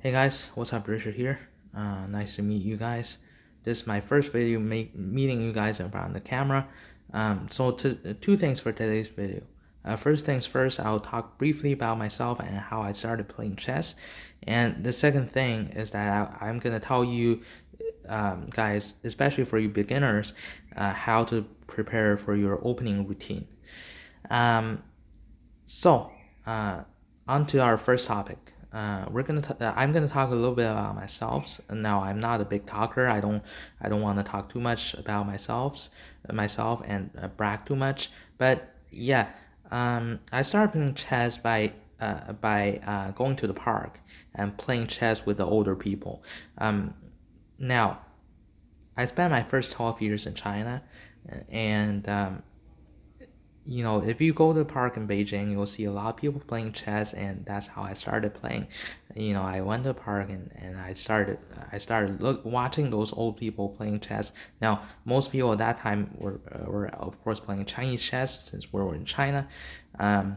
Hey guys, what's up? Richard here. Nice to meet you guys. This is my first video meeting you guys in front of the camera. Two things for today's video. First things first, I'll talk briefly about myself and how I started playing chess. And the second thing is that I'm gonna tell you, guys, especially for you beginners, how to prepare for your opening routine. Um, so, uh, On to our first topic. I'm gonna talk a little bit about myself. Now, I'm not a big talker. I don't want to talk too much about myself and brag too much. But yeah, I started playing chess by going to the park and playing chess with the older people. Now, I spent my first 12 years in China, and if you go to the park in Beijing, you'll see a lot of people playing chess, and that's how I started playing. I went to the park and I started watching those old people playing chess. Now, most people at that time were of course playing Chinese chess since we were in China, um,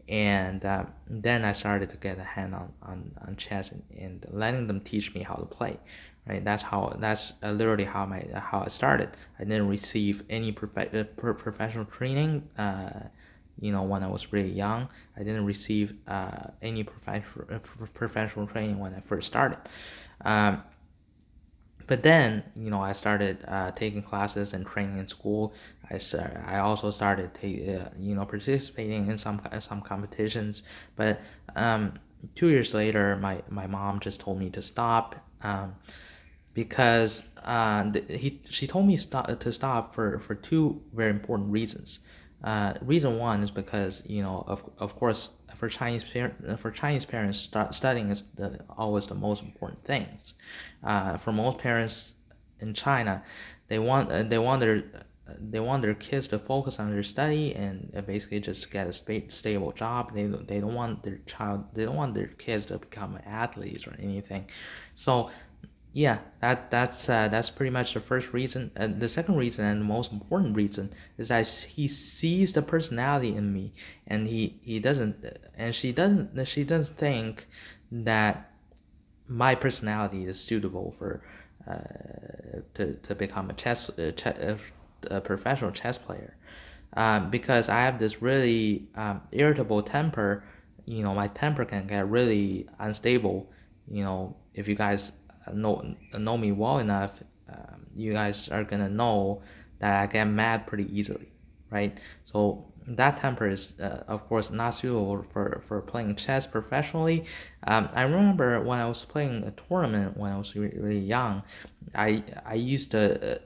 and then I started to get a hand on chess and letting them teach me how to play. Right, that's literally how I started. I didn't receive any professional training. When I was really young, I didn't receive any professional training when I first started. Um, but then I started taking classes and training in school. I also started participating in some competitions. But 2 years later, my mom just told me to stop. Because she told me to stop for two very important reasons. Reason one is because of course for Chinese parents, studying is always the most important things. For most parents in China, they want uh, they want their they want their kids to focus on their study and basically just get a stable job. They don't want their kids to become athletes or anything. So yeah, that's pretty much the first reason. And the second reason and the most important reason is that he sees the personality in me, and he doesn't, and she doesn't think that my personality is suitable for to become a professional chess player, because I have this really irritable temper. My temper can get really unstable. If you guys know me well enough, you guys are gonna know that I get mad pretty easily, right? So that temper is, of course, not suitable for playing chess professionally. I remember when I was playing a tournament when I was really young, I used to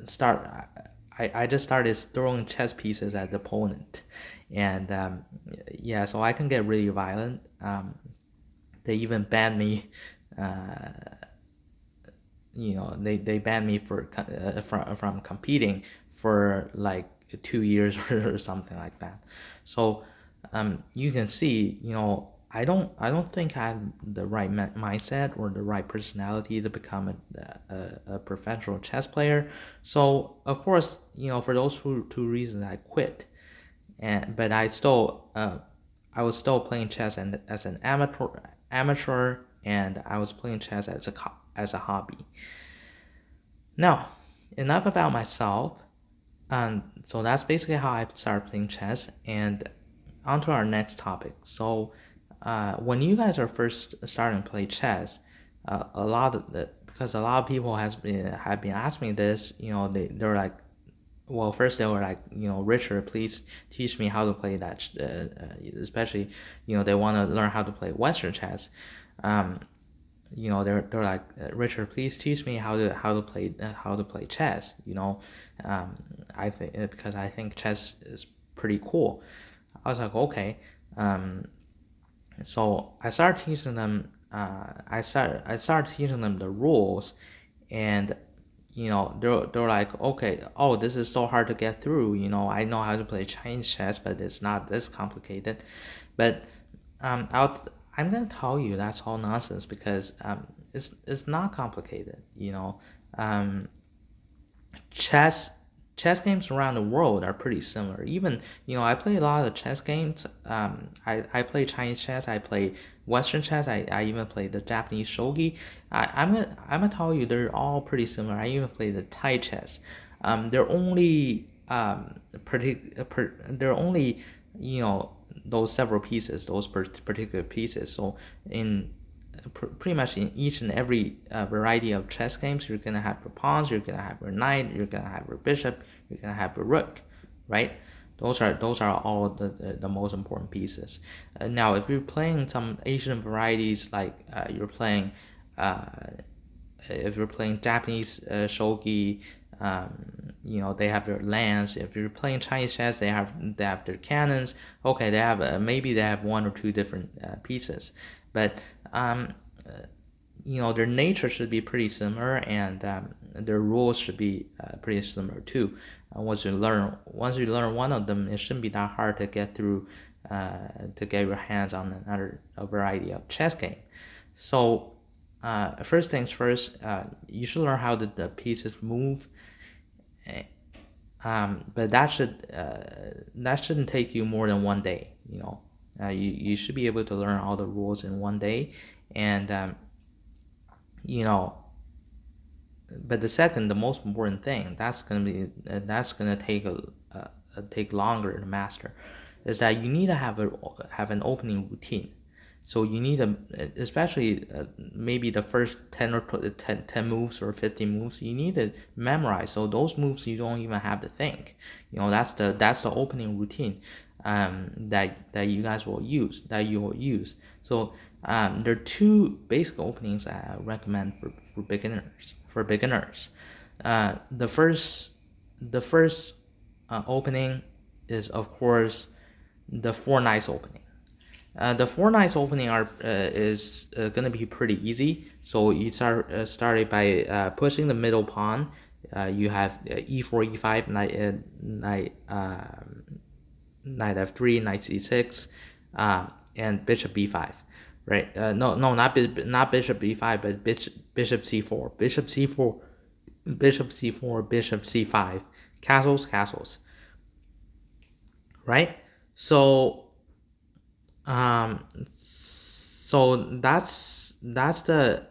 start. I just started throwing chess pieces at the opponent, and yeah, so I can get really violent. They even banned me. Uh, they banned me from competing for like 2 years or something like that. So you can see, I don't think I have the right mindset or the right personality to become a professional chess player. So of course, for those two reasons, I quit. But I was still playing chess and as an amateur, and I was playing chess as a hobby. Now, enough about myself. So that's basically how I started playing chess. And on to our next topic. So, when you guys are first starting to play chess, because a lot of people have been asking me this. They're like, well, first they were like, Richard, please teach me how to play that. Especially, they want to learn how to play Western chess. Um, they're like, Richard, please teach me how to play chess. I think because I think chess is pretty cool. I was like, okay. So I started teaching them. I started teaching them the rules, and they're like, okay, oh, this is so hard to get through. I know how to play Chinese chess, but it's not this complicated. But um, I'll, I'm gonna tell you that's all nonsense because it's not complicated. Um, chess chess games around the world are pretty similar. Even, I play a lot of chess games. I play Chinese chess. I play Western chess. I even play the Japanese shogi. I'm gonna tell you they're all pretty similar. I even play the Thai chess. They're only they're only those several pieces, those particular pieces. So in pretty much in each and every variety of chess games, you're gonna have your pawns, you're gonna have your knight, you're gonna have your bishop, you're gonna have your rook, right? Those are all the most important pieces. Now, if you're playing some Asian varieties, like uh, if you're playing Japanese shogi, they have their lands. If you're playing Chinese chess, they have their cannons. Okay, they have maybe they have one or two different pieces, but um, their nature should be pretty similar, and their rules should be pretty similar too. Once you learn one of them, it shouldn't be that hard to get through to get your hands on a variety of chess game. So first things first, you should learn how the pieces move. But that shouldn't take you more than one day. You should be able to learn all the rules in one day, and you know. But the most important thing, that's gonna take longer to master, is that you need to have an opening routine. So you need to, especially maybe the first 10 or 10 moves or 15 moves, you need to memorize. So those moves you don't even have to think. That's the opening routine that you will use. So there are two basic openings I recommend for beginners. The first opening is, of course, the four knights opening. The four knights opening is gonna be pretty easy. So you started by pushing the middle pawn. You have e4, e5, knight f3, knight c6, and bishop b5. Right? No, not bishop b5, but bishop c4, bishop c5, castles. Right? So that's the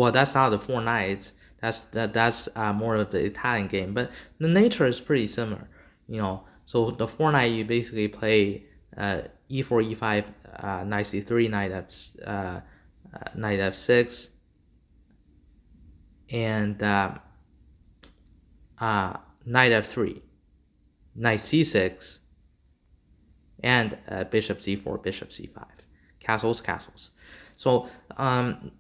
that's not the four knights. That's more of the Italian game, but the nature is pretty similar. So the four knight, you basically play e4, e5, knight c3, knight f6, and knight f3, knight c6, and bishop c4, bishop c5, castles. So I'm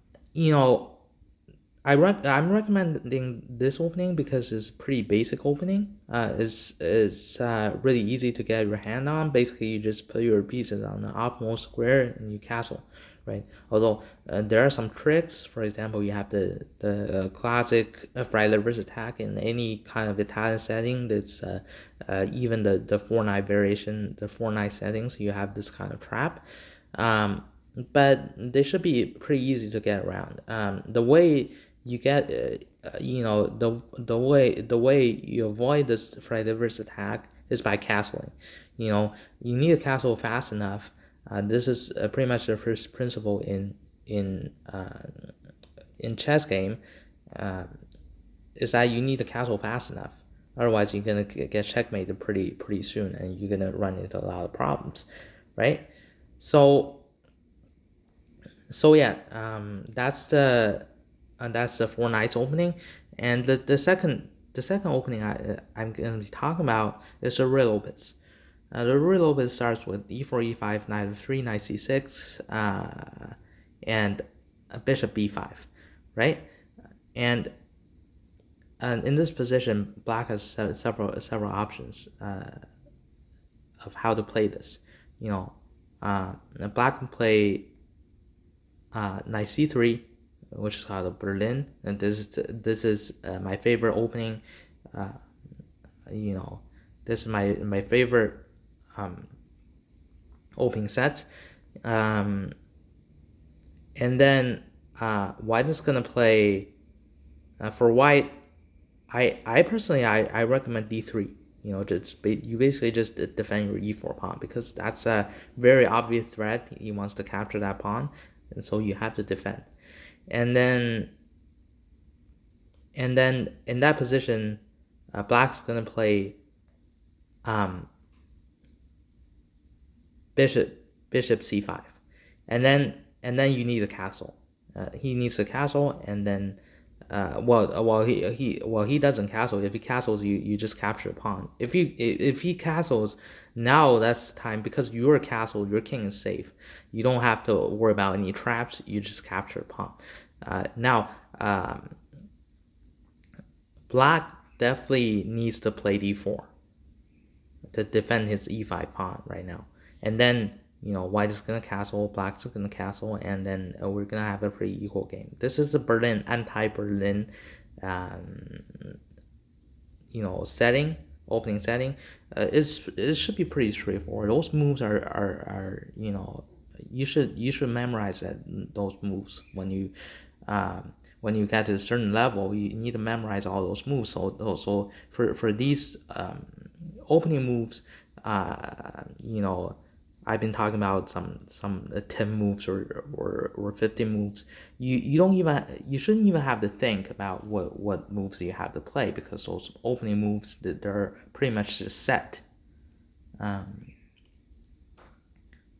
recommending this opening because it's a pretty basic opening. It's really easy to get your hand on. Basically, you just put your pieces on the optimal square and you castle, right? Although there are some tricks. For example, you have the classic fried reverse attack in any kind of Italian setting. That's even the four knight variation, the four knight settings. You have this kind of trap. But they should be pretty easy to get around. The way you get, the way you avoid this fried reverse attack is by castling. You need to castle fast enough. This is pretty much the first principle in chess game. Is that you need to castle fast enough. Otherwise, you're gonna get checkmated pretty soon, and you're gonna run into a lot of problems, right? So yeah, that's the four knights opening, and the second opening I'm gonna be talking about is the riddle bits. The riddle bit starts with e4, e5, knight f3, knight c6, and bishop b5, right? And in this position, black has several options of how to play this. Black can play knight c3, which is called a Berlin, and this is my favorite opening. This is my favorite opening set. And then white is gonna play for white. I personally I recommend d3. You know, you basically just defend your e4 pawn because that's a very obvious threat. He wants to capture that pawn, and so you have to defend. And then in that position, black's gonna play um, bishop c5, and then you need a castle. He needs a castle, and then he doesn't castle. If he castles, you just capture a pawn. If he castles, now that's the time because you're a castle. Your king is safe. You don't have to worry about any traps. You just capture a pawn. Now, black definitely needs to play d4 to defend his e5 pawn right now, and then white is gonna castle, black's gonna castle, and then we're gonna have a pretty equal game. This is a Berlin anti-Berlin, um, setting, opening setting. It should be pretty straightforward. Those moves are you should memorize those moves when you get to a certain level. You need to memorize all those moves. So for these opening moves, I've been talking about some 10 moves or 15 moves. You shouldn't even have to think about what moves you have to play because those opening moves, they're pretty much just set.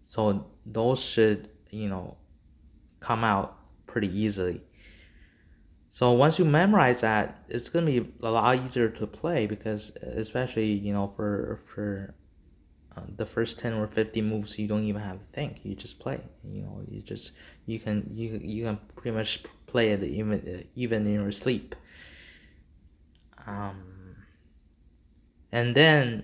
So those should come out pretty easily. So once you memorize that, it's gonna be a lot easier to play because especially for the first 10 or 50 moves, you don't even have to think. You just play. You can pretty much play it even in your sleep. And then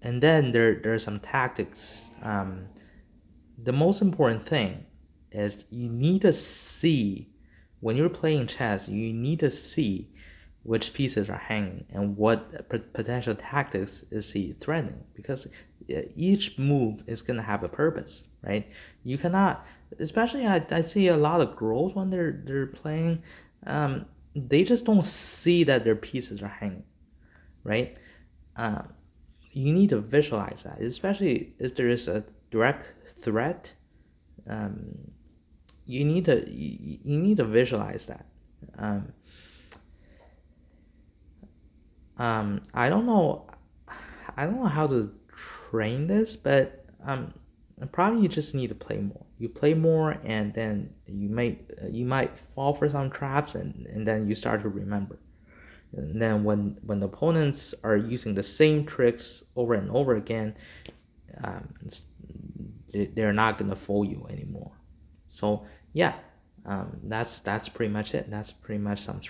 there's some tactics. The most important thing is you need to see when you're playing chess. You need to see which pieces are hanging and what potential tactics is he threatening, because each move is going to have a purpose, right? You cannot, especially I see a lot of girls when they're playing, they just don't see that their pieces are hanging, right? You need to visualize that, especially if there is a direct threat. You need to visualize that. I don't know how to train this, but probably you just need to play more. You play more, and then you might fall for some traps, and then you start to remember. And then when the opponents are using the same tricks over and over again, they're not gonna fool you anymore. So yeah, that's pretty much it. That's pretty much some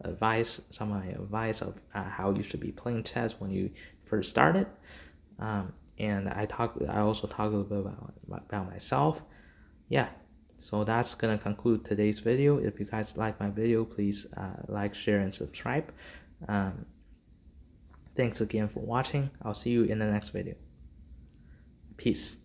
advice, some of my advice of how you should be playing chess when you first started. And I also talk a little bit about myself. Yeah, so that's gonna conclude today's video. If you guys like my video, please like, share, and subscribe. Thanks again for watching. I'll see you in the next video. Peace.